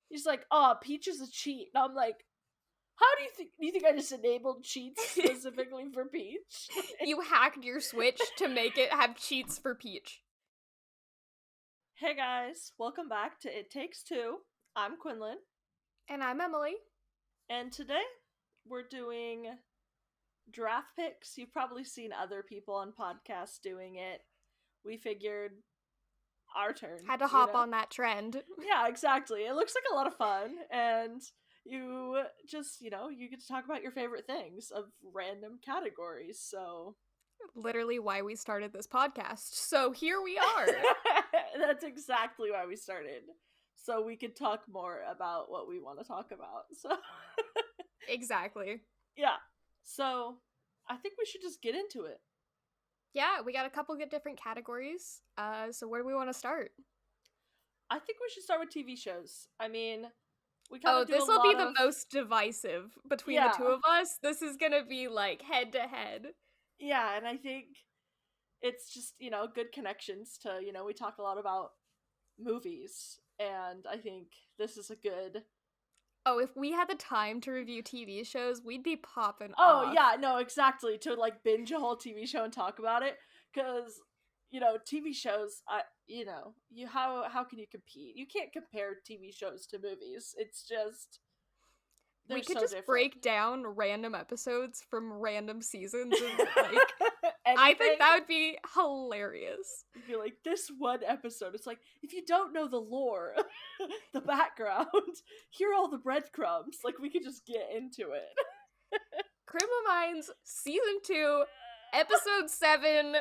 He's like, oh, Peach is a cheat. And I'm like, how do you think I just enabled cheats specifically for Peach? You hacked your Switch to make it have cheats for Peach. Hey guys, welcome back to It Takes Two. I'm Quinlan. And I'm Emily. And today we're doing draft picks. You've probably seen other people on podcasts doing it. We figured our turn. Had to hop on that trend. Yeah, exactly. It looks like a lot of fun, and you just, you get to talk about your favorite things of random categories, so... Literally why we started this podcast. So here we are. That's exactly why we started. So we could talk more about what we want to talk about. So Exactly. yeah. So I think we should just get into it. Yeah, we got a couple good different categories. So where do we want to start? I think we should start with TV shows. I mean, we kind of do this a will lot be the of... most divisive between the two of us. This is gonna be like head to head. Yeah, and I think it's just, good connections to, we talk a lot about movies, and I think this is a good... Oh, if we had the time to review TV shows, we'd be popping off. off. Yeah, no, exactly. To, like, binge a whole TV show and talk about it. Because, TV shows, how can you compete? You can't compare TV shows to movies. It's just... We could so just different. break down random episodes from random seasons and, like... I think that would be hilarious. You'd be like, this one episode, it's like, if you don't know the lore, the background, here are all the breadcrumbs. Like, we could just get into it. Criminal Minds, Season 2, Episode 7,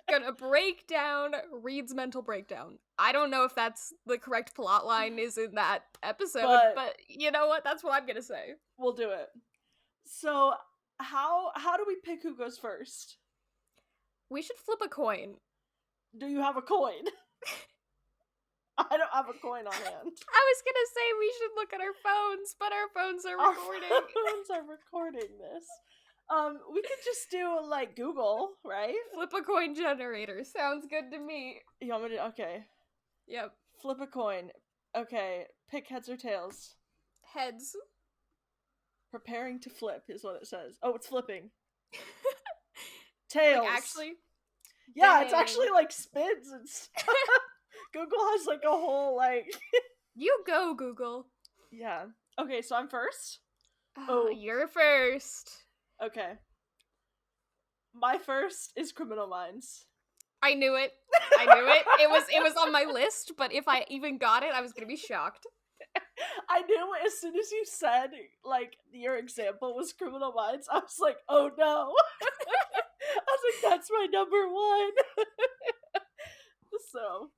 gonna break down Reed's mental breakdown. I don't know if that's the correct plot line is in that episode, but you know what? That's what I'm gonna say. We'll do it. So, how do we pick who goes first? We should flip a coin. Do you have a coin? I don't have a coin on hand. I was gonna say we should look at our phones, but our phones are recording. Our phones are recording this. We could just do, like, Google, right? Flip a coin generator. Sounds good to me. You want me to? Okay. Yep. Flip a coin. Okay. Pick heads or tails. Heads. Preparing to flip is what it says. Oh, it's flipping. Tails. Like, actually? Yeah, Dang. It's actually, like, spins and stuff. Google has, like, a whole, like... You go, Google. Yeah. Okay, so I'm first? Oh, you're first. Okay. My first is Criminal Minds. I knew it. It was on my list, but if I even got it, I was gonna be shocked. I knew as soon as you said, like, your example was Criminal Minds, I was like, oh no. I was like, that's my number one. So.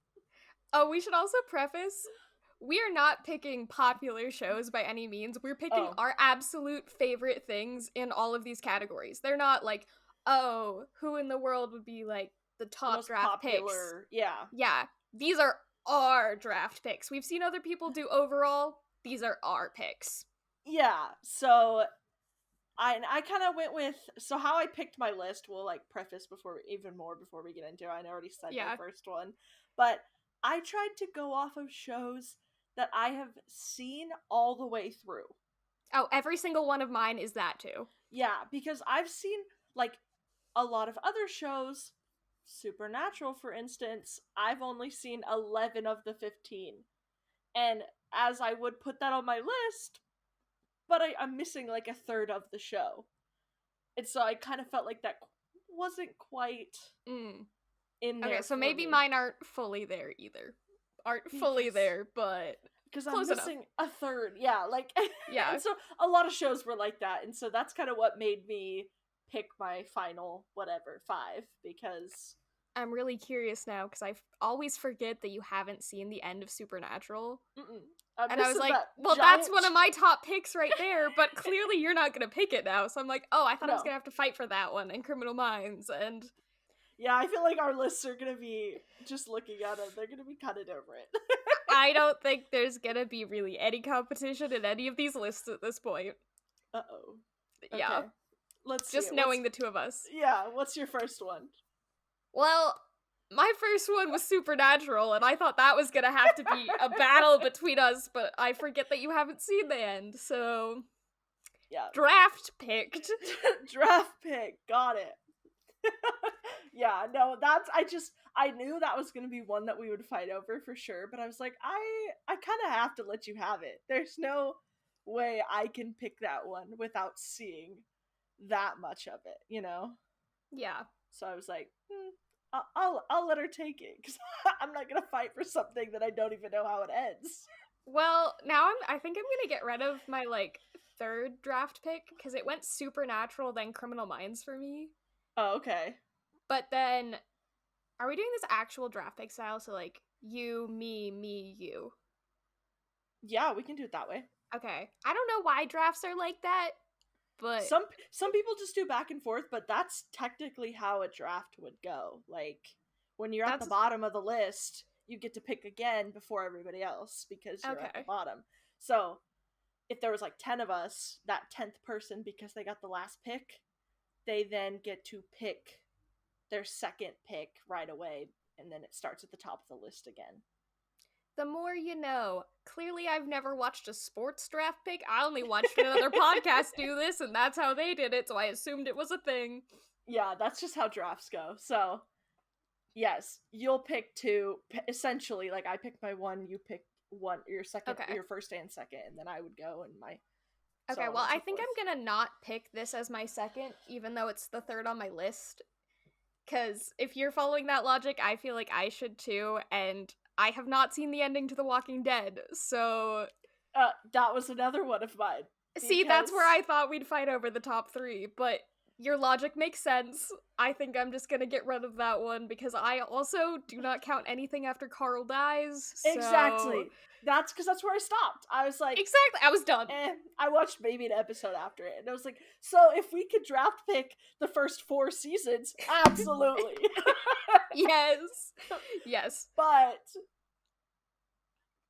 Oh, we should also preface, we are not picking popular shows by any means. We're picking our absolute favorite things in all of these categories. They're not like, oh, who in the world would be, like, the top draft popular picks. Yeah. These are our draft picks. We've seen other people do overall. These are our picks. Yeah, so I kind of went with, so how I picked my list, we'll, like, preface before we get into it. I already said my first one. But I tried to go off of shows that I have seen all the way through. Oh, every single one of mine is that too. Yeah, because I've seen, like, a lot of other shows. Supernatural, for instance, I've only seen 11 of the 15. And as I would put that on my list, but I'm missing, like, a third of the show. And so I kind of felt like that wasn't quite in there. Okay, so maybe mine aren't fully there either. But because I'm missing a third. Yeah, like, yeah. And so a lot of shows were like that, and so that's kind of what made me pick my final 5, because I'm really curious now, because I always forget that you haven't seen the end of Supernatural. And I was like, well, that's one of my top picks right there, but clearly you're not gonna pick it now. So I'm like, oh, I thought I was gonna have to fight for that one in Criminal Minds, and... Yeah, I feel like our lists are gonna be, just looking at them, they're gonna be kind of different. I don't think there's gonna be really any competition in any of these lists at this point. Uh-oh. Yeah. Okay. Let's just knowing the two of us. Yeah, what's your first one? Well, My first one was Supernatural, and I thought that was gonna have to be a battle between us, but I forget that you haven't seen the end, so... Yeah. Draft picked. Draft pick, got it. Yeah, no, I knew that was gonna be one that we would fight over for sure, but I was like, I kind of have to let you have it. There's no way I can pick that one without seeing that much of it, you know? Yeah. So I was like, I'll let her take it, because I'm not gonna fight for something that I don't even know how it ends. Well, now I think I'm gonna get rid of my, like, third draft pick, because it went Supernatural, then Criminal Minds for me. Oh, okay. But then, are we doing this actual draft pick style? So, like, you, me, you. Yeah, we can do it that way. Okay. I don't know why drafts are like that, but... Some people just do back and forth, but that's technically how a draft would go. Like, when you're at the bottom of the list, you get to pick again before everybody else, because you're at the bottom. So, if there was like 10 of us, that 10th person, because they got the last pick, they then get to pick their second pick right away, and then it starts at the top of the list again. The more you know. Clearly, I've never watched a sports draft pick. I only watched another podcast do this, and that's how they did it, so I assumed it was a thing. Yeah, that's just how drafts go. So, yes, you'll pick two. Essentially, like, I pick my one, you pick one, your second, your first and second, and then I would go and my... Okay, well, I think I'm gonna not pick this as my second, even though it's the third on my list. Because if you're following that logic, I feel like I should too, and I have not seen the ending to The Walking Dead, so... that was another one of mine. See, that's where I thought we'd fight over the top three, but your logic makes sense. I think I'm just gonna get rid of that one, because I also do not count anything after Carl dies, so... Exactly! That's because that's where I stopped. I was like... Exactly! I was done. I watched maybe an episode after it, and I was like, so if we could draft pick the first 4 seasons, absolutely! Yes! Yes. But...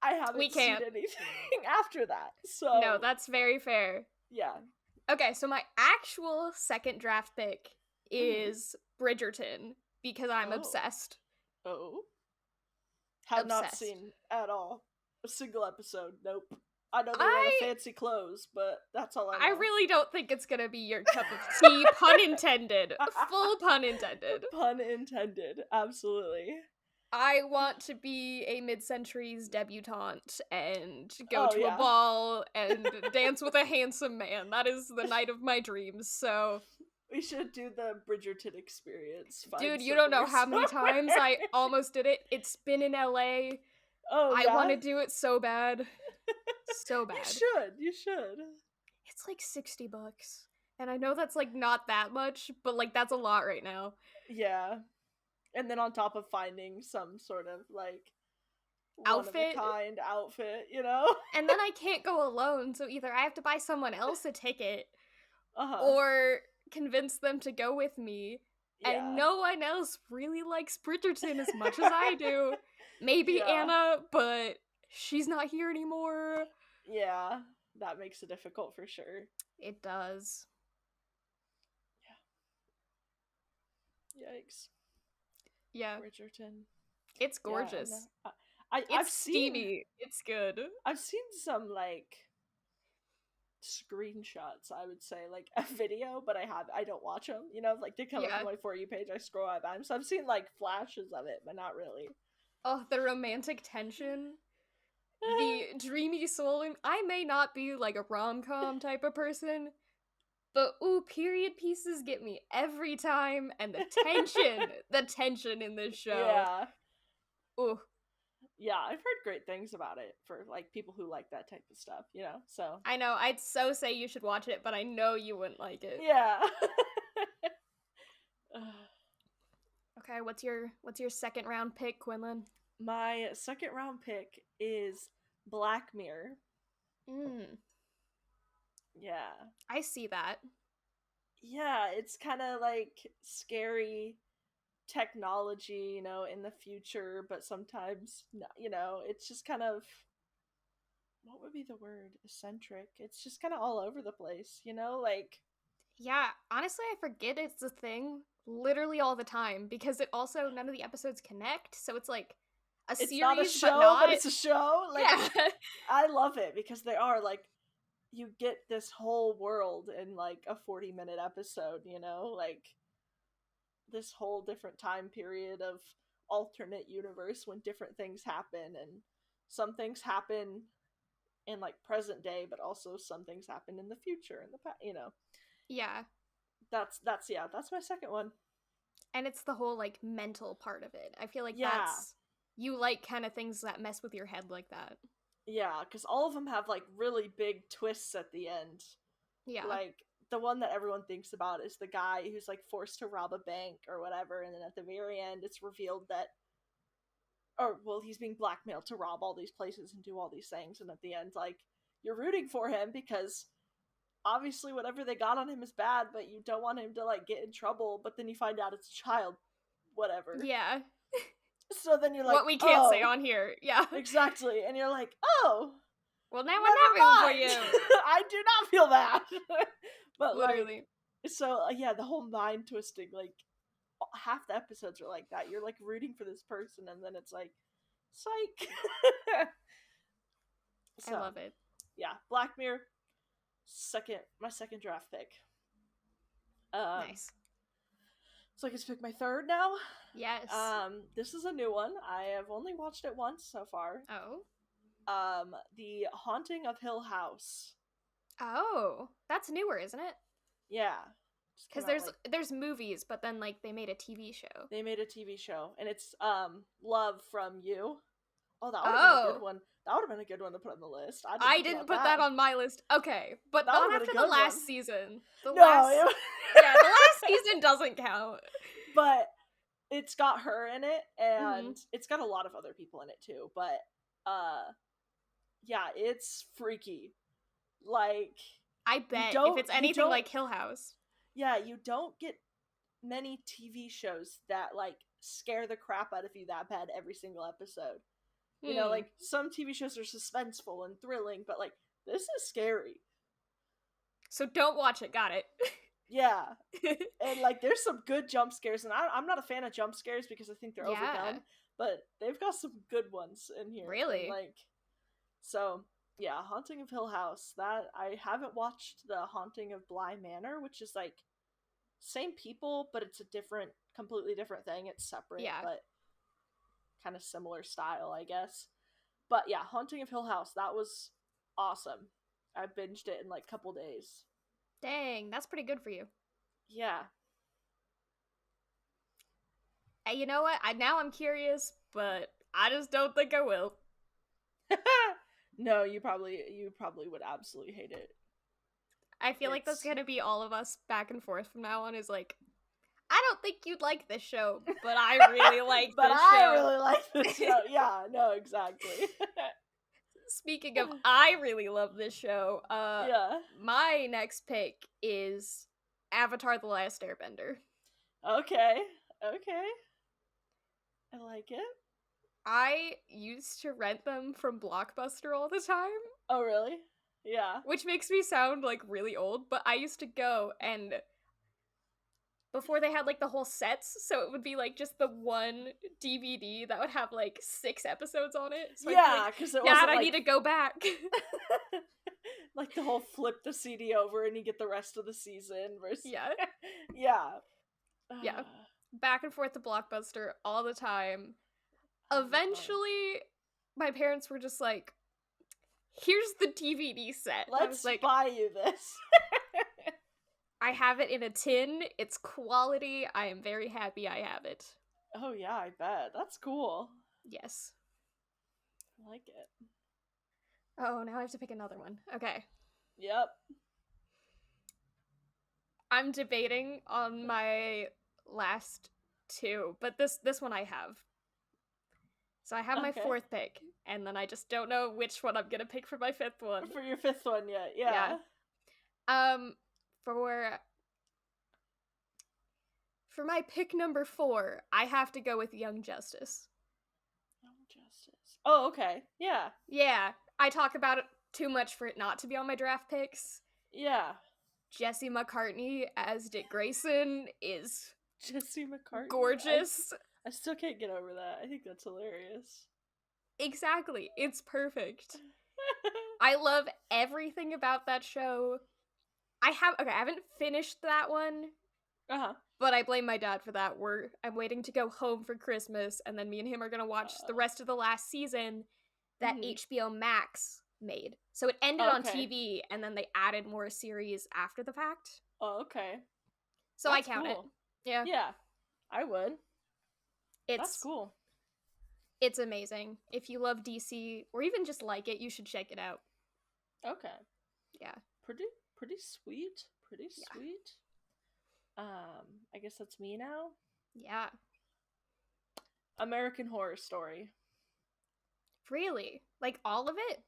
I haven't seen anything after that, so... No, that's very fair. Yeah. Okay, so my actual second draft pick is Bridgerton, because I'm obsessed. Oh. Have not seen at all. A single episode, nope. I know they wear the fancy clothes, but that's all I know. I really don't think it's gonna be your cup of tea, pun intended. Full pun intended. Pun intended, absolutely. I want to be a mid-centuries debutante and go to a ball and dance with a handsome man. That is the night of my dreams, so... We should do the Bridgerton experience. Dude, you don't know how many times I almost did it. It's been in LA. Oh, yeah? I want to do it so bad. So bad. You should. It's like $60. And I know that's, like, not that much, but, like, that's a lot right now. Yeah. And then on top of finding some sort of, like, outfit, one-of-a-kind outfit, you know? And then I can't go alone, so either I have to buy someone else a ticket, or convince them to go with me, and no one else really likes Bridgerton as much as I do. Maybe Anna, but she's not here anymore. Yeah, that makes it difficult for sure. It does. Yeah. Yikes. Yeah. Bridgerton. It's gorgeous. Yeah, I've seen... steamy. It's good. I've seen some, like, screenshots, I would say, like, a video, but I don't watch them, you know? Like, they come up on my For You page, I scroll right by them, so I've seen, like, flashes of it, but not really. Oh, the romantic tension. The dreamy soul. I may not be, like, a rom-com type of person, but, ooh, period pieces get me every time, and the tension in this show. Yeah. Ooh. Yeah, I've heard great things about it for, like, people who like that type of stuff, you know, so. I know, I'd so say you should watch it, but I know you wouldn't like it. Yeah. Okay, what's your second round pick, Quinlan? My second round pick is Black Mirror. Yeah. I see that. Yeah, it's kind of like scary technology, you know, in the future, but sometimes, you know, it's just kind of, what would be the word? Eccentric. It's just kind of all over the place, you know, like... Yeah, honestly, I forget it's a thing literally all the time because it also, none of the episodes connect, so it's like a it's series, not a show, but not. but it's a show. Like, yeah. I love it because they are, like, you get this whole world in, like, a 40-minute episode, you know? Like, this whole different time period of alternate universe when different things happen, and some things happen in, like, present day, but also some things happen in the future, in the past, you know? Yeah. That's my second one. And it's the whole, like, mental part of it. I feel like Yeah. that's, you like kind of things that mess with your head like that. Yeah, because all of them have, like, really big twists at the end. Yeah. Like, the one that everyone thinks about is the guy who's, like, forced to rob a bank or whatever, and then at the very end it's revealed that, or, well, he's being blackmailed to rob all these places and do all these things, and at the end, like, you're rooting for him because obviously whatever they got on him is bad, but you don't want him to, like, get in trouble, but then you find out it's a child, whatever. Yeah. So then you're like, what we can't say on here. Yeah. Exactly. And you're like, oh, well, now we're not rooting for you. I do not feel that. But literally. Like, so yeah, the whole mind twisting, like, half the episodes are like that. You're, like, rooting for this person, and then it's like, psych. So, I love it. Yeah, Black Mirror, my second draft pick. Nice. So I get to pick my third now? Yes. This is a new one. I have only watched it once so far. Oh. The Haunting of Hill House. Oh, that's newer, isn't it? Yeah. Because there's movies, but then, like, they made a TV show. They made a TV show, and it's Love from You. Oh, that would have been a good one. That would have been a good one to put on the list. I didn't put that on my list. Okay, but that not after the last season. The the last season doesn't count. But it's got her in it, and it's got a lot of other people in it too. But yeah, it's freaky. Like, I bet if it's anything like Hill House. Yeah, you don't get many TV shows that, like, scare the crap out of you that bad every single episode. You know, like, some TV shows are suspenseful and thrilling, but, like, this is scary. So don't watch it, got it. Yeah. And, like, there's some good jump scares, and I'm not a fan of jump scares because I think they're overdone, but they've got some good ones in here. Really? And, like, so, yeah, Haunting of Hill House. That, I haven't watched the Haunting of Bly Manor, which is, like, same people, but it's a completely different thing. It's separate, but kind of similar style, I guess. But yeah, Haunting of Hill House, that was awesome. I binged it in, like, a couple days. Dang, that's pretty good for you. Yeah. Hey, you know what? Now I'm curious, but I just don't think I will. No, you probably would absolutely hate it. I feel like that's gonna be all of us back and forth from now on, is like, I don't think you'd like this show, but I really like this show. But I really like this show. Yeah, no, exactly. Speaking of, I really love this show. My next pick is Avatar: The Last Airbender. Okay. I like it. I used to rent them from Blockbuster all the time. Oh, really? Yeah. Which makes me sound, like, really old, but I used to go, and before they had, like, the whole sets, so it would be, like, just the one DVD that would have, like, 6 episodes on it. So yeah, because it wasn't, I need to go back. Like, the whole flip the CD over and you get the rest of the season versus... Yeah. Yeah. Back and forth to Blockbuster all the time. Eventually, my parents were just like, here's the DVD set. Let's buy you this. I have it in a tin. It's quality. I am very happy I have it. Oh, yeah, I bet. That's cool. Yes. I like it. Oh, now I have to pick another one. Okay. Yep. I'm debating on my last 2, but this one I have. So I have my 4th pick, and then I just don't know which one I'm gonna pick for my 5th one. For your 5th one, yeah. For my pick number 4, I have to go with Young Justice. Young Justice. Oh, okay. Yeah. Yeah. I talk about it too much for it not to be on my draft picks. Yeah. Jesse McCartney as Dick Grayson is Jesse McCartney? Gorgeous. I still can't get over that. I think that's hilarious. Exactly. It's perfect. I love everything about that show. I haven't finished that one. Uh-huh. But I blame my dad for that. I'm waiting to go home for Christmas, and then me and him are gonna watch the rest of the last season that HBO Max made. So it ended on TV, and then they added more series after the fact. Oh, okay. So that's I count cool. It. Yeah. Yeah, I would. That's cool. It's amazing. If you love DC, or even just like it, you should check it out. Okay. Yeah. Pretty sweet. Pretty sweet. I guess that's me now? Yeah. American Horror Story. Really? Like all of it?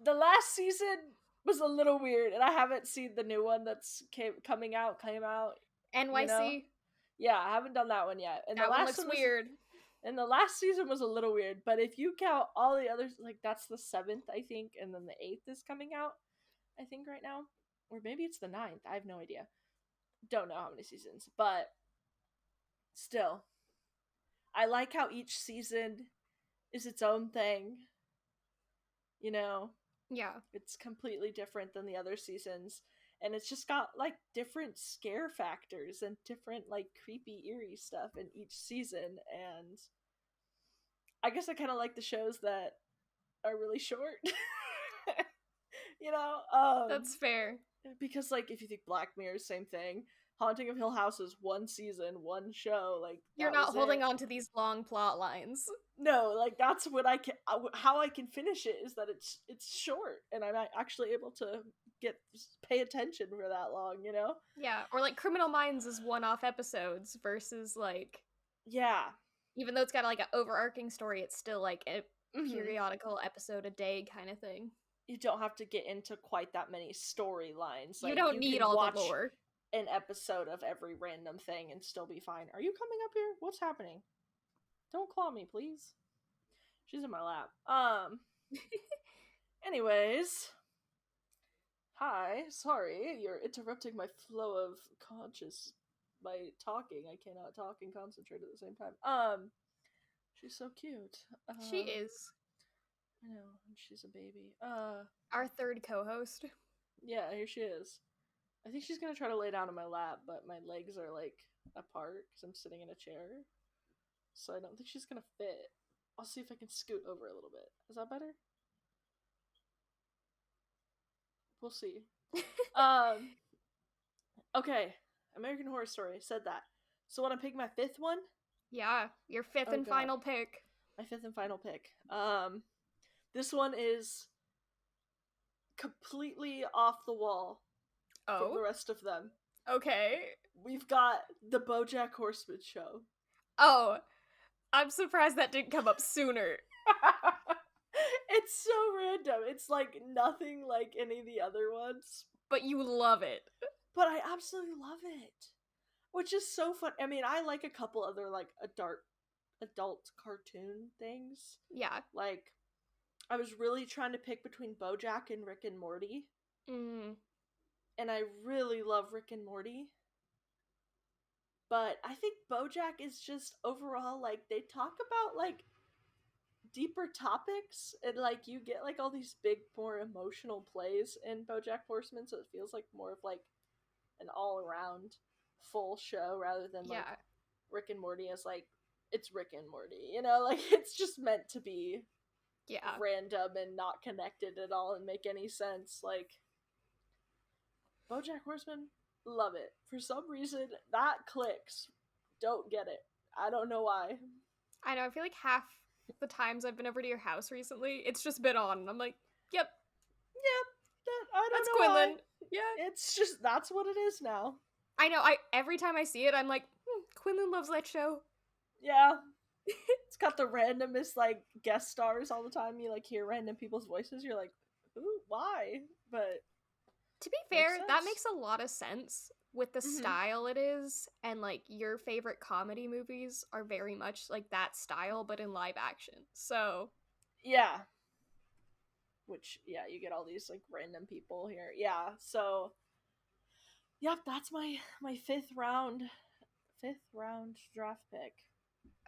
The last season was a little weird, and I haven't seen the new one that's came out. NYC? You know? Yeah, I haven't done that one yet. And that one looks weird. And the last season was a little weird, but if you count all the others, like that's the 7th, I think, and then the 8th is coming out, I think, right now. Or maybe it's the 9th. I have no idea. Don't know how many seasons, but still, I like how each season is its own thing. You know? Yeah. It's completely different than the other seasons, and it's just got like different scare factors and different like creepy, eerie stuff in each season, and I guess I kind of like the shows that are really short. You know? That's fair. Because, like, if you think Black Mirror, same thing. Haunting of Hill House is one season, one show. Like, you're not holding on to these long plot lines. No, like that's what how I can finish it is that it's short, and I'm actually able to pay attention for that long. You know? Yeah, or like Criminal Minds is one-off episodes versus like, yeah, even though it's got like an overarching story, it's still like a periodical episode a day kind of thing. You don't have to get into quite that many storylines. Like, you don't need all the lore. An episode of every random thing and still be fine. Are you coming up here? What's happening? Don't claw me, please. She's in my lap. Anyways. Hi. Sorry, you're interrupting my flow of conscious by talking. I cannot talk and concentrate at the same time. She's so cute. She is. I know, she's a baby. Our third co-host. Yeah, here she is. I think she's gonna try to lay down in my lap, but my legs are like apart because I'm sitting in a chair. So I don't think she's gonna fit. I'll see if I can scoot over a little bit. Is that better? We'll see. Okay. American Horror Story, said that. So want to pick my 5th one? Yeah, your 5th and final pick. My 5th and final pick. This one is completely off the wall from the rest of them. Okay. We've got the BoJack Horseman show. Oh, I'm surprised that didn't come up sooner. It's so random. It's like nothing like any of the other ones. But you love it. But I absolutely love it. Which is so fun. I mean, I like a couple other like adult cartoon things. Yeah. Like, I was really trying to pick between BoJack and Rick and Morty. And I really love Rick and Morty. But I think BoJack is just overall, like, they talk about, like, deeper topics. And, like, you get, like, all these big, more emotional plays in BoJack Horseman. So it feels like more of, like, an all-around full show rather than, like, Rick and Morty as, like, it's Rick and Morty. You know? Like, it's just meant to be random and not connected at all and make any sense. Like, BoJack Horseman, love it. For some reason, that clicks. Don't get it. I don't know why. I know, I feel like half the times I've been over to your house recently, it's just been on, and I'm like, yep. I don't know Quinlan. Why. Yeah. It's just, that's what it is now. I know, every time I see it, I'm like, Quinlan loves that show. Yeah. It's got the randomest, like, guest stars all the time. You, like, hear random people's voices. You're like, ooh, why? But to be fair, that makes a lot of sense with the style it is. And, like, your favorite comedy movies are very much, like, that style, but in live action. So. Yeah. which, yeah, you get all these, like, random people here. Yeah, so, yep, that's my fifth round draft pick.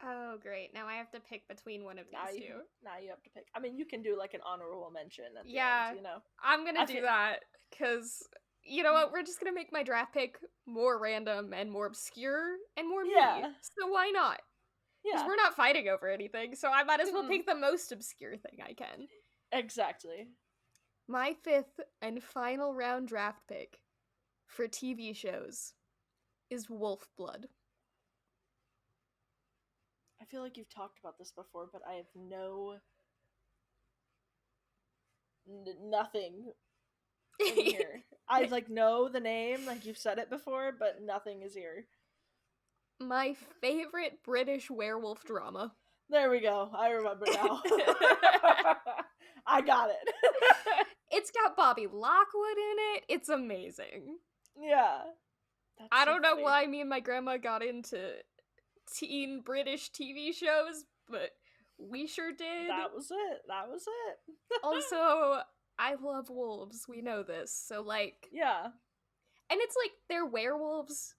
Oh, great. Now I have to pick between one of these two. Now you have to pick. I mean, you can do, like, an honorable mention at the end, you know? I'm gonna do that, because, you know what, we're just gonna make my draft pick more random and more obscure and more me. So why not? Because we're not fighting over anything, so I might as well pick the most obscure thing I can. Exactly. My fifth and final round draft pick for TV shows is Wolfblood. I feel like you've talked about this before, but I have nothing in here. I, like, know the name, like, you've said it before, but nothing is here. My favorite British werewolf drama. There we go. I remember now. I got it. It's got Bobby Lockwood in it. It's amazing. Yeah. I don't know why me and my grandma got into teen British TV shows, but we sure did. That was it. Also, I love wolves. We know this. So, like... Yeah. And it's like, they're werewolves,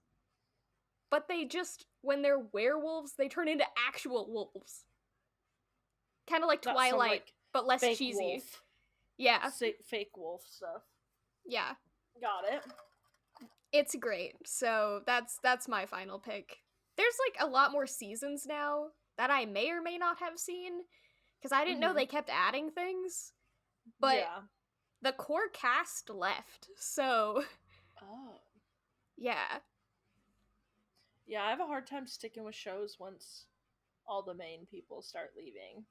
but they just... When they're werewolves, they turn into actual wolves. Kind of like Twilight, but less cheesy. Wolf. Yeah. Fake wolf stuff. Yeah. Got it. It's great. So that's my final pick. There's, like, a lot more seasons now that I may or may not have seen, because I didn't know they kept adding things. But the core cast left, so... Oh. Yeah. Yeah, I have a hard time sticking with shows once all the main people start leaving.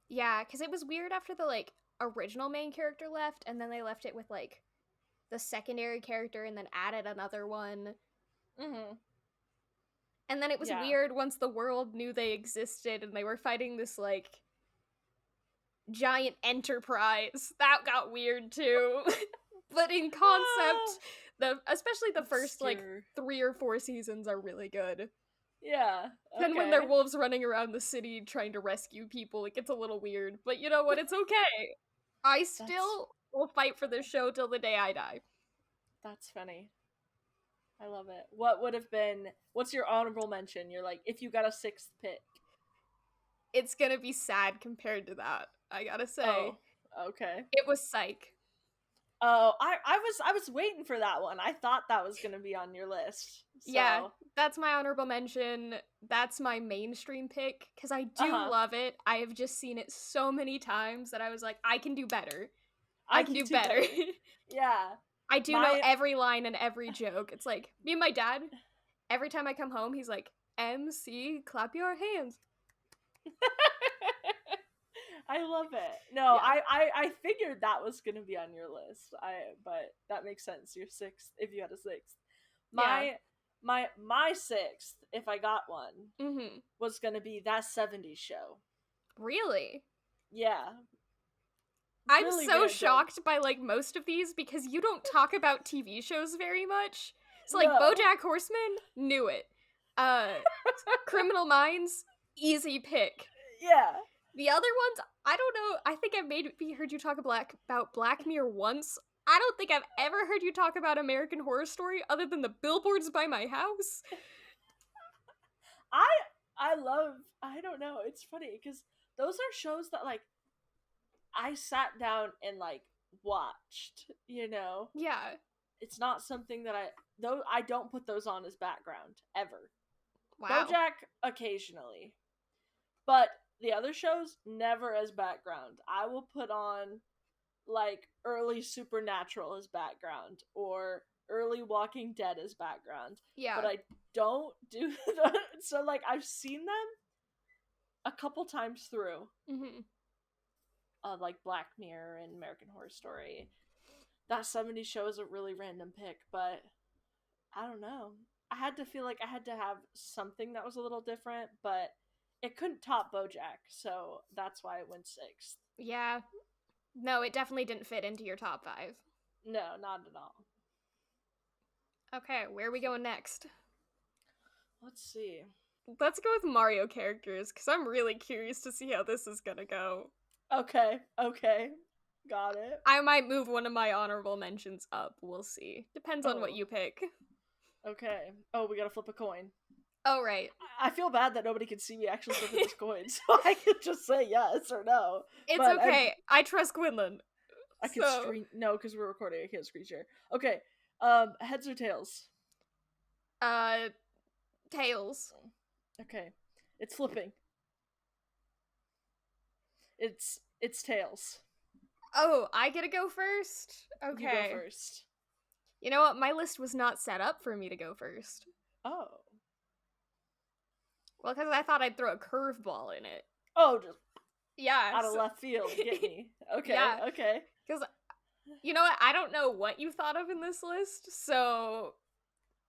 Yeah, because it was weird after the, like, original main character left, and then they left it with, like, the secondary character and then added another one. Mm-hmm. And then it was weird once the world knew they existed and they were fighting this, like, giant enterprise. That got weird, too. But in concept, especially the first, like, 3 or 4 seasons are really good. Yeah. Okay. Then when they're wolves running around the city trying to rescue people, it gets a little weird. But you know what? It's okay. I still will fight for this show till the day I die. That's funny. I love it. What's your honorable mention? You're like, if you got a 6th pick. It's gonna be sad compared to that, I gotta say. Oh, okay. It was Psych. Oh, I was waiting for that one. I thought that was gonna be on your list. So. Yeah, that's my honorable mention. That's my mainstream pick, because I do love it. I have just seen it so many times that I was like, I can do better. I can do better. Yeah. I do know every line and every joke. It's like, me and my dad, every time I come home, he's like, MC, clap your hands. I love it. No, yeah. I figured that was gonna be on your list. But that makes sense. You're 6th if you had a 6th. My 6th, if I got one, was gonna be That 70s Show. Really? Yeah. I'm really so shocked by, like, most of these because you don't talk about TV shows very much. So, like, BoJack Horseman, knew it. Criminal Minds, easy pick. Yeah. The other ones, I don't know. I think I've maybe heard you talk about Black Mirror once. I don't think I've ever heard you talk about American Horror Story other than the billboards by my house. I don't know. It's funny because those are shows that, like, I sat down and, like, watched, you know? Yeah. It's not something that I don't put those on as background, ever. Wow. BoJack, occasionally. But the other shows, never as background. I will put on, like, early Supernatural as background, or early Walking Dead as background. Yeah. But I don't do that. So, like, I've seen them a couple times through. Mm-hmm. Like Black Mirror and American Horror Story. That 70s Show is a really random pick, but I don't know. I had to feel like I had to have something that was a little different, but it couldn't top BoJack, so that's why it went 6th. Yeah. No, it definitely didn't fit into your top 5. No, not at all. Okay, where are we going next? Let's see. Let's go with Mario characters, because I'm really curious to see how this is gonna go. Okay. Got it. I might move one of my honorable mentions up. We'll see. Depends on what you pick. Okay. Oh, we gotta flip a coin. Oh, right. I feel bad that nobody can see me actually flipping this coin, so I could just say yes or no. It's okay. I trust Quinlan. I can screen... No, because we're recording. I can't screen share. Okay. Heads or tails? Tails. Okay. It's flipping. It's tails. Oh, I get to go first? Okay. You go first. You know what? My list was not set up for me to go first. Oh. Well, because I thought I'd throw a curveball in it. Oh, just... Yeah. Out of left field. Get me. Okay, yeah. Okay. Because, you know what? I don't know what you thought of in this list, so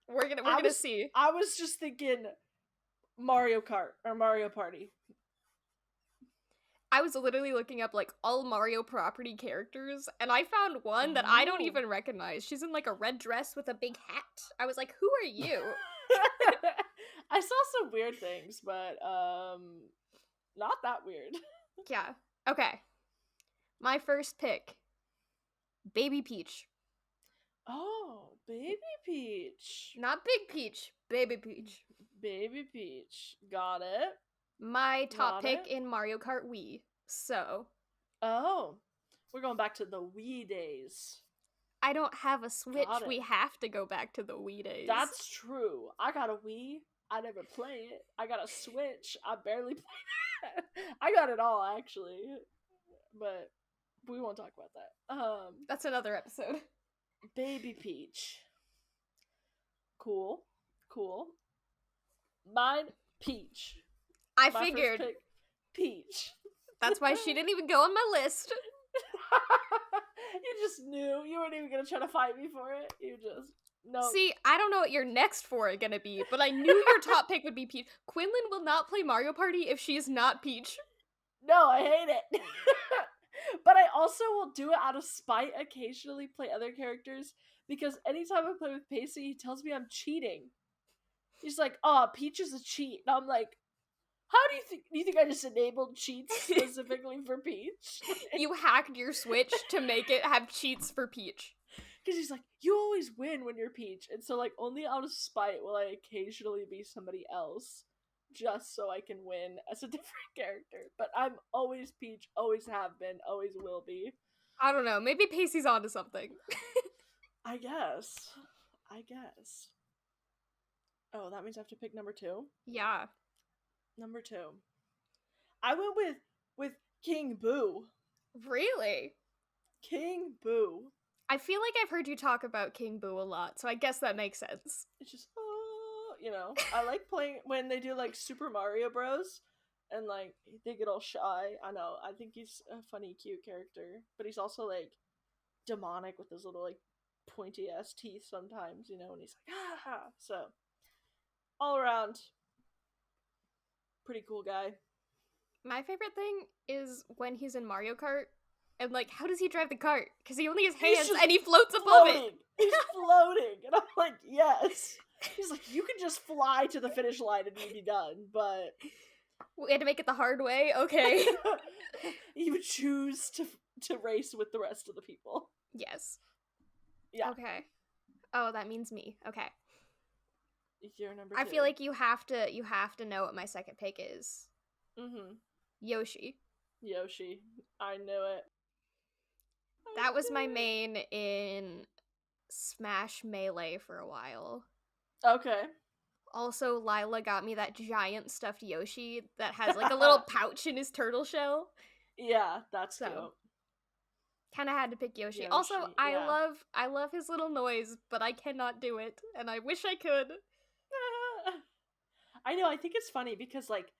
we're gonna see. I was just thinking Mario Kart or Mario Party. I was literally looking up, like, all Mario property characters, and I found one that I don't even recognize. She's in, like, a red dress with a big hat. I was like, who are you? I saw some weird things, but, not that weird. Yeah. Okay. My first pick. Baby Peach. Oh, Baby Peach. Not Big Peach. Baby Peach. Baby Peach. Got it. My top pick in Mario Kart Wii. So. Oh. We're going back to the Wii days. I don't have a Switch. We have to go back to the Wii days. That's true. I got a Wii. I never play it. I got a Switch. I barely play it. I got it all, actually. But we won't talk about that. That's another episode. Baby Peach. Cool. Cool. Mine, Peach. I figured. First pick, Peach. That's why she didn't even go on my list. You just knew. You weren't even gonna try to fight me for it. You just... No. See, I don't know what your next four are gonna be, but I knew your top pick would be Peach. Quinlan will not play Mario Party if she is not Peach. No, I hate it. But I also will do it out of spite, occasionally play other characters, because anytime I play with Pacey, he tells me I'm cheating. He's like, oh, Peach is a cheat. And I'm like, how do you think I just enabled cheats specifically for Peach? You hacked your Switch to make it have cheats for Peach. Because he's like, you always win when you're Peach. And so, like, only out of spite will I occasionally be somebody else, just so I can win as a different character. But I'm always Peach, always have been, always will be. I don't know, maybe Pacey's onto something. I guess. Oh, that means I have to pick number 2? Yeah. Number 2. I went with King Boo. Really? King Boo. I feel like I've heard you talk about King Boo a lot, so I guess that makes sense. It's just, you know, I like playing when they do, like, Super Mario Bros. And, like, they get all shy. I know, I think he's a funny, cute character. But he's also, like, demonic with his little, like, pointy-ass teeth sometimes, you know, and he's like, ah! So, all around, pretty cool guy. My favorite thing is when he's in Mario Kart, and, like, how does he drive the cart? Because he only has hands, and he floats above it. He's floating! And I'm like, yes! He's like, you can just fly to the finish line and you'd be done, but... We had to make it the hard way? Okay. You would choose to race with the rest of the people. Yes. Yeah. Okay. Oh, that means me. Okay. You're number 2. I feel like you have to know what my second pick is. Mm-hmm. Yoshi. I knew it. That was my main in Smash Melee for a while. Okay. Also, Lila got me that giant stuffed Yoshi that has, like, a little pouch in his turtle shell. Yeah, that's cute. Kind of had to pick Yoshi. Also, I love his little noise, but I cannot do it, and I wish I could. I know, I think it's funny because, like,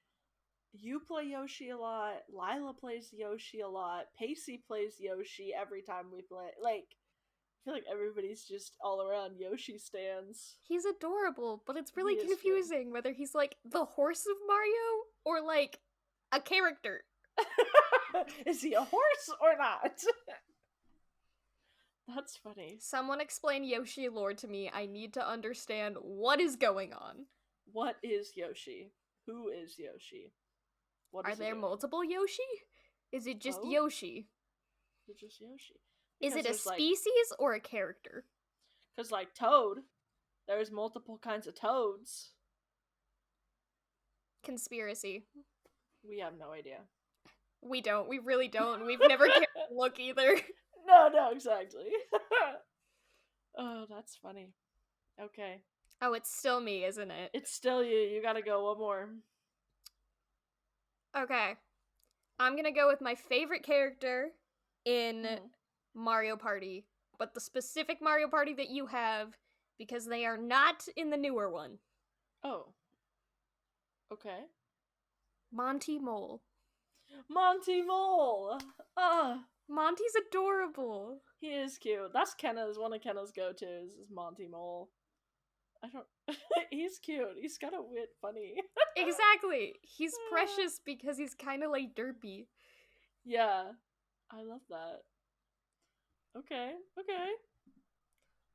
you play Yoshi a lot, Lila plays Yoshi a lot, Pacey plays Yoshi every time we play. Like, I feel like everybody's just all around Yoshi stans. He's adorable, but it's really confusing whether he's, like, the horse of Mario or, like, a character. Is he a horse or not? That's funny. Someone explain Yoshi lore to me. I need to understand what is going on. What is Yoshi? Who is Yoshi? Are there multiple Yoshi? Is it just Yoshi? They're just Yoshi. Is it a species or a character? Because, like, Toad, there's multiple kinds of Toads. Conspiracy. We have no idea. We don't. We really don't. We've never cared to look either. No, exactly. Oh, that's funny. Okay. Oh, it's still me, isn't it? It's still you. You gotta go one more. Okay. I'm gonna go with my favorite character in Mario Party, but the specific Mario Party that you have, because they are not in the newer one. Oh. Okay. Monty Mole. Monty Mole! Monty's adorable. He is cute. That's one of Kenna's go-tos, is Monty Mole. He's cute. He's kind of weird, funny. Exactly. He's precious because he's kind of like derpy. Yeah. I love that. Okay.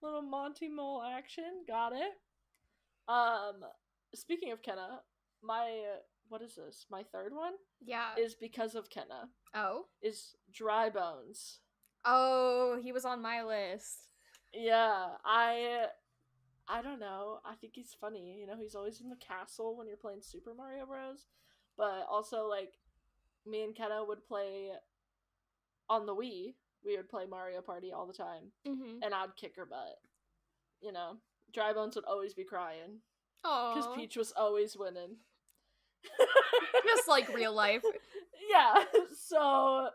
Little Monty Mole action. Got it. Speaking of Kenna, what is this? My third one? Yeah. Is because of Kenna. Oh? Is Dry Bones. Oh, he was on my list. Yeah, I don't know. I think he's funny. You know, he's always in the castle when you're playing Super Mario Bros. But also, like, me and Kenna would play on the Wii. We would play Mario Party all the time. Mm-hmm. And I'd kick her butt. You know, Dry Bones would always be crying. Aww. Because Peach was always winning. Just like real life. Yeah, so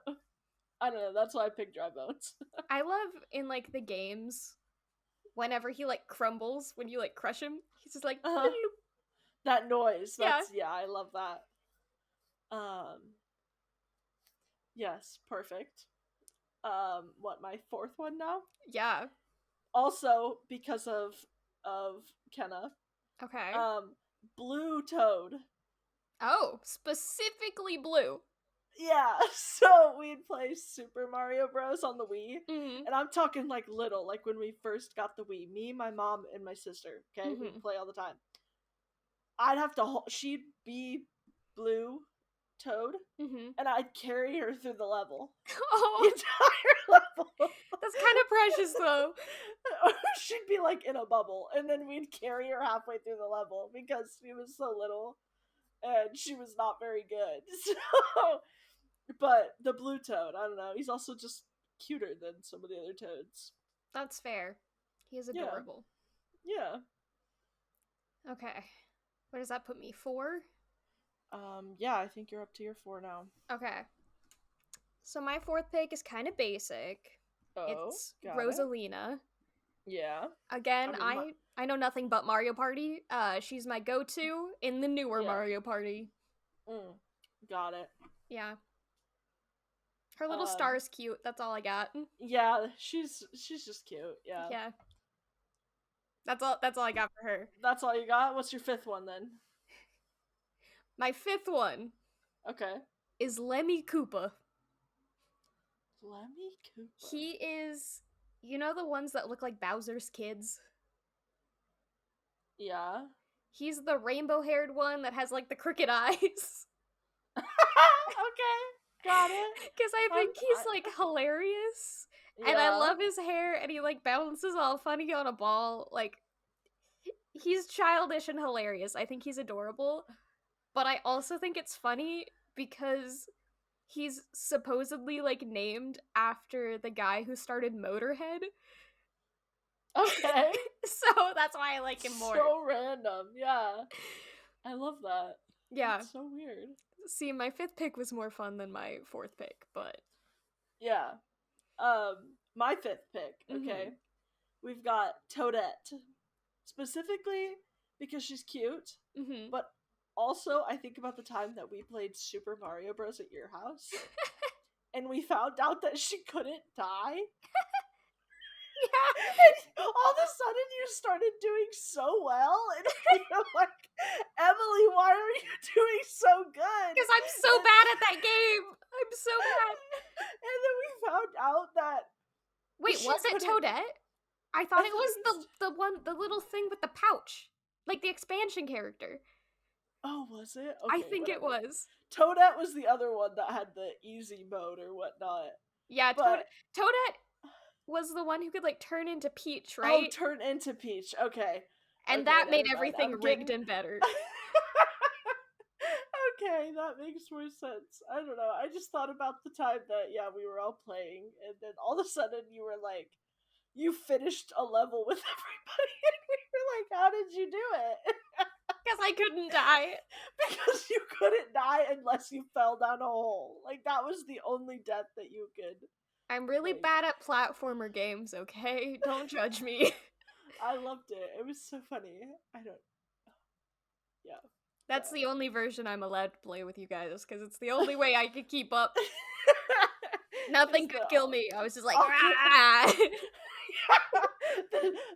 I don't know, that's why I picked Dry Bones. I love in like the games whenever he like crumbles when you like crush him, he's just like that noise. Yeah, I love that. Yes, perfect. What, my fourth one now? Yeah. Also because of Kenna. Okay. Blue Toad. Oh, specifically blue. Yeah, so we'd play Super Mario Bros. On the Wii, and I'm talking like little, like when we first got the Wii. Me, my mom, and my sister, okay? We'd play all the time. I'd have to she'd be Blue Toad, and I'd carry her through the level. Oh. The entire level. That's kind of precious, though. She'd be like in a bubble, and then we'd carry her halfway through the level because she was so little. And she was not very good. So, but the Blue Toad, I don't know. He's also just cuter than some of the other Toads. That's fair. He is adorable. Yeah. Okay. Where does that put me? 4? Yeah, I think you're up to your 4 now. Okay. So my fourth pick is kind of basic. It's Rosalina. Yeah. Again, I know nothing but Mario Party. She's my go-to in the newer Mario Party. Got it. Yeah. Her little star is cute. That's all I got. Yeah, she's just cute. Yeah. Yeah. That's all I got for her. That's all you got? What's your 5th one then? My 5th one. Okay. Is Lemmy Koopa. Lemmy Koopa. He is, you know, the ones that look like Bowser's kids? Yeah. He's the rainbow-haired one that has, like, the crooked eyes. Okay, got it. Because I think he's, like, hilarious. Yeah. And I love his hair, and he, like, bounces all funny on a ball. Like, he's childish and hilarious. I think he's adorable. But I also think it's funny because he's supposedly, like, named after the guy who started Motorhead. Okay. So that's why I like him more. So random, yeah. I love that. Yeah. That's so weird. See, my 5th pick was more fun than my 4th pick, but... Yeah. My 5th pick, okay? We've got Toadette. Specifically because she's cute, but also I think about the time that we played Super Mario Bros. At your house, and we found out that she couldn't die. Yeah. And all of a sudden you started doing so well, and we were like, Emily, why are you doing so good? Because I'm so bad at that game. I'm so bad. And then we found out that wait, was it Toadette? I thought it was the little thing with the pouch. Like the expansion character. Oh, was it? Okay, I think it was. Toadette was the other one that had the easy mode or whatnot. Yeah, Toadette was the one who could, like, turn into Peach, right? Oh, turn into Peach. Okay. And okay, that made everything rigged and better. Okay, that makes more sense. I don't know. I just thought about the time that, yeah, we were all playing, and then all of a sudden you were like, you finished a level with everybody, and we were like, how did you do it? Because I couldn't die. Because you couldn't die unless you fell down a hole. Like, that was the only death that you could. I'm really bad at platformer games, okay? Don't judge me. I loved it. It was so funny. Yeah. That's the only version I'm allowed to play with you guys, because it's the only way I could keep up. Nothing could kill me. I was just like, ah!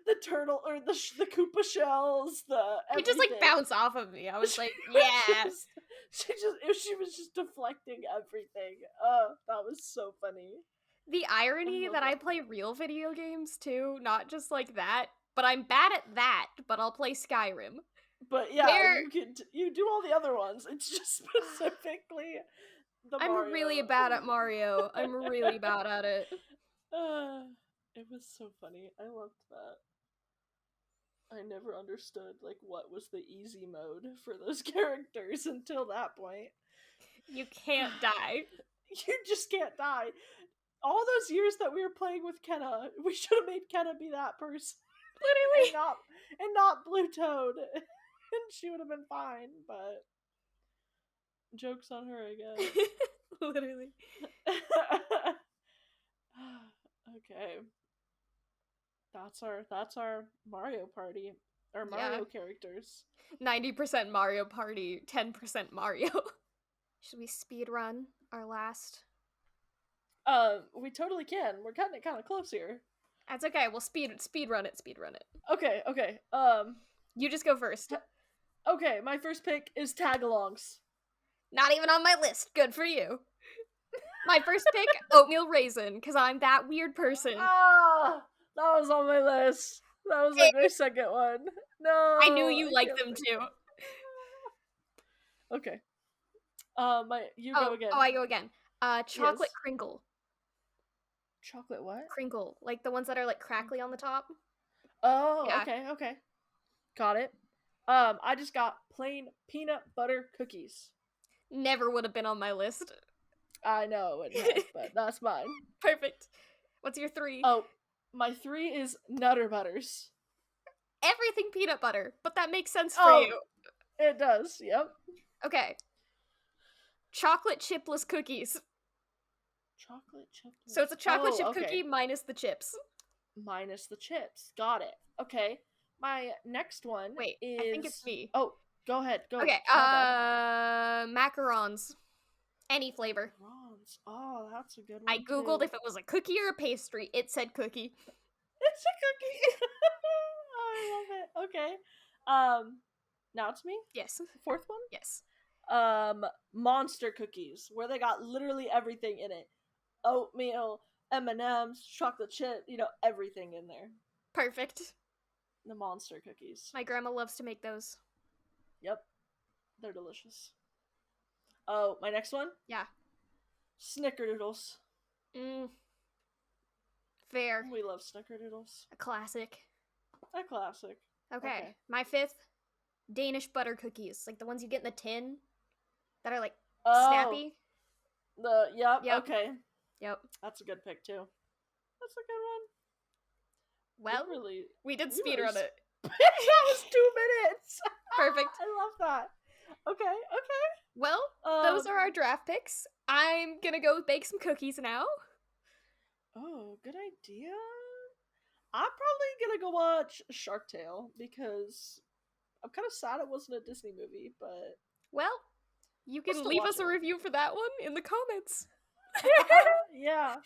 the turtle, or the Koopa shells, It just, like, bounce off of me. I was like, yeah! She was just deflecting everything. That was so funny. The irony that I play real video games, too, not just like that, but I'm bad at that, but I'll play Skyrim. But yeah, you do all the other ones. It's just specifically the Mario. I'm really bad at Mario. I'm really bad at it. It was so funny. I loved that. I never understood, like, what was the easy mode for those characters until that point. You can't die. You just can't die. All those years that we were playing with Kenna, we should have made Kenna be that person. Literally. and not Blue Toad. And she would have been fine, but joke's on her, I guess. Literally. Okay. That's our Mario Party. Our Mario characters. 90% Mario Party, 10% Mario. Should we speedrun our last? We totally can. We're cutting it kind of close here. That's okay. We'll speedrun it. Okay. You just go first. Okay, my first pick is Tagalongs. Not even on my list. Good for you. My first pick, Oatmeal Raisin, because I'm that weird person. Ah, that was on my list. That was like my second one. No, I knew you liked them too. Okay. You go again. Oh, I go again. Chocolate Crinkle. Chocolate what? Crinkle, like the ones that are like crackly on the top. Oh, yeah. Okay. Got it. I just got plain peanut butter cookies. Never would have been on my list. I know it has, but that's mine. Perfect. What's your 3? Oh, my 3 is Nutter Butters. Everything peanut butter, but that makes sense for you. It does, yep. Okay. Chocolate chipless cookies. Chocolate chipless. So it's a chocolate chip cookie minus the chips. Minus the chips. Got it. Okay. My next one is... I think it's me. Oh, go ahead. Okay, macarons. Any flavor. Macarons. Oh, that's a good one, I googled if it was a cookie or a pastry. It said cookie. It's a cookie! Oh, I love it. Okay. Now it's me? Yes. Fourth one? Yes. Monster cookies, where they got literally everything in it. Oatmeal, M&M's, chocolate chip, everything in there. Perfect. The monster cookies. My grandma loves to make those. Yep. They're delicious. Oh, my next one? Yeah. Snickerdoodles. Fair. We love Snickerdoodles. A classic. A classic. Okay. My 5th, Danish butter cookies. Like the ones you get in the tin that are like snappy. Yep, okay. Yep. That's a good pick too. That's a good one. Well, we did speedrun it. That was 2 minutes. Perfect. I love that. Okay. Well, those are our draft picks. I'm gonna go bake some cookies now. Oh, good idea. I'm probably gonna go watch Shark Tale because I'm kind of sad it wasn't a Disney movie, but... Well, you can leave us a review for that one in the comments. Yeah.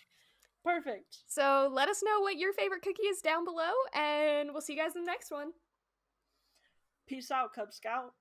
Perfect. So let us know what your favorite cookie is down below, and we'll see you guys in the next one. Peace out, Cub Scout.